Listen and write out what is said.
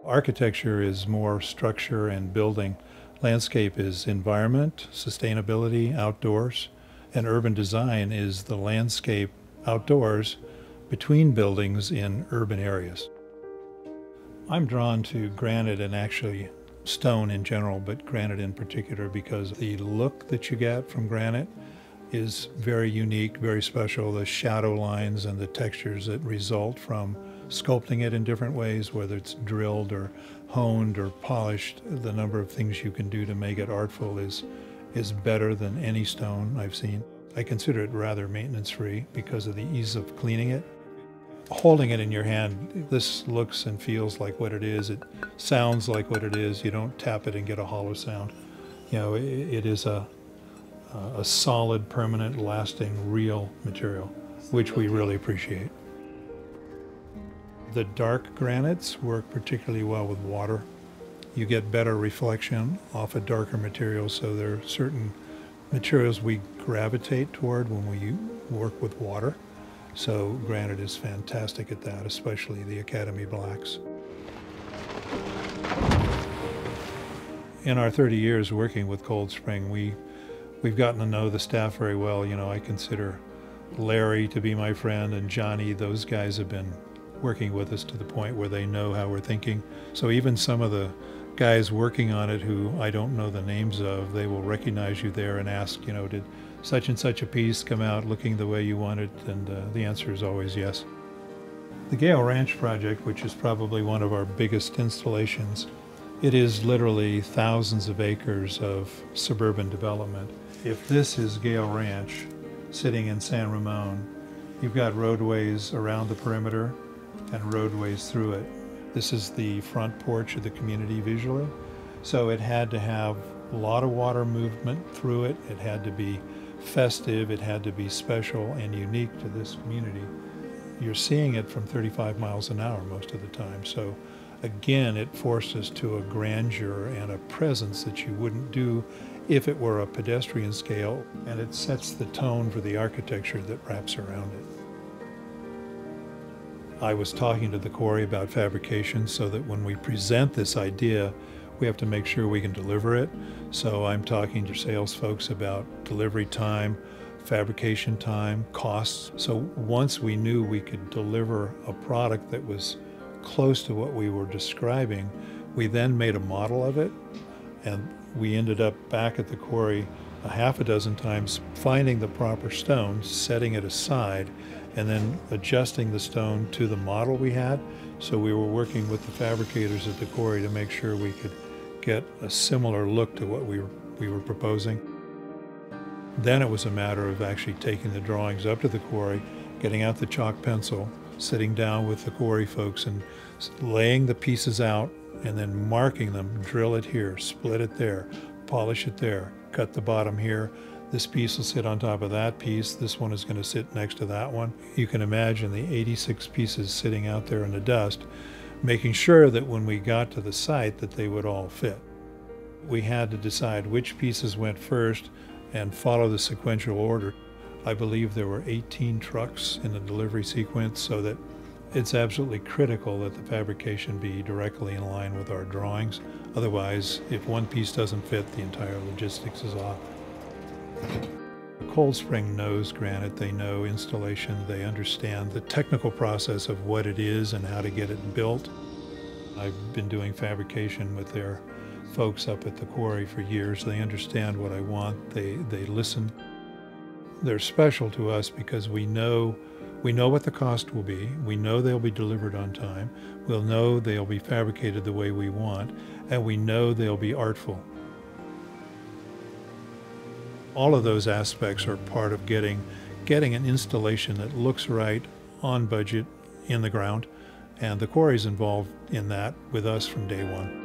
Architecture is more structure and building. Landscape is environment, sustainability, outdoors, and urban design is the landscape outdoors between buildings in urban areas. I'm drawn to granite and actually stone in general, but granite in particular, because the look that you get from granite is very unique, very special. The shadow lines and the textures that result from sculpting it in different ways, whether it's drilled or honed or polished, the number of things you can do to make it artful is better than any stone I've seen. I consider it rather maintenance-free because of the ease of cleaning it. Holding it in your hand, this looks and feels like what it is. It sounds like what it is. You don't tap it and get a hollow sound. You know, it is a solid, permanent, lasting, real material, which we really appreciate. The dark granites work particularly well with water. You get better reflection off a darker material, so there are certain materials we gravitate toward when we work with water. So granite is fantastic at that, especially the Academy Blacks. In our 30 years working with Coldspring, we've gotten to know the staff very well. You know, I consider Larry to be my friend, and Johnny. Those guys have been working with us to the point where they know how we're thinking. So even some of the guys working on it who I don't know the names of, they will recognize you there and ask, you know, did such and such a piece come out looking the way you wanted? And the answer is always yes. The Gale Ranch project, which is probably one of our biggest installations, it is literally thousands of acres of suburban development. If this is Gale Ranch sitting in San Ramon, you've got roadways around the perimeter and roadways through it. This is the front porch of the community visually. So it had to have a lot of water movement through it. It had to be festive, it had to be special and unique to this community. You're seeing it from 35 miles an hour most of the time. So again, it forced us to a grandeur and a presence that you wouldn't do if it were a pedestrian scale, and it sets the tone for the architecture that wraps around it. I was talking to the quarry about fabrication so that when we present this idea, we have to make sure we can deliver it. So I'm talking to sales folks about delivery time, fabrication time, costs. So once we knew we could deliver a product that was close to what we were describing, we then made a model of it, and we ended up back at the quarry a half a dozen times finding the proper stone, setting it aside, and then adjusting the stone to the model we had. So we were working with the fabricators at the quarry to make sure we could get a similar look to what we were proposing. Then it was a matter of actually taking the drawings up to the quarry, getting out the chalk pencil, sitting down with the quarry folks and laying the pieces out and then marking them, drill it here, split it there, polish it there, cut the bottom here. This piece will sit on top of that piece. This one is going to sit next to that one. You can imagine the 86 pieces sitting out there in the dust, making sure that when we got to the site that they would all fit. We had to decide which pieces went first and follow the sequential order. I believe there were 18 trucks in the delivery sequence, so that it's absolutely critical that the fabrication be directly in line with our drawings. Otherwise, if one piece doesn't fit, the entire logistics is off. Coldspring knows granite, they know installation, they understand the technical process of what it is and how to get it built. I've been doing fabrication with their folks up at the quarry for years. They understand what I want, they listen. They're special to us because we know what the cost will be, we know they'll be delivered on time, we'll know they'll be fabricated the way we want, and we know they'll be artful. All of those aspects are part of getting an installation that looks right, on budget, in the ground, and the quarry's involved in that with us from day one.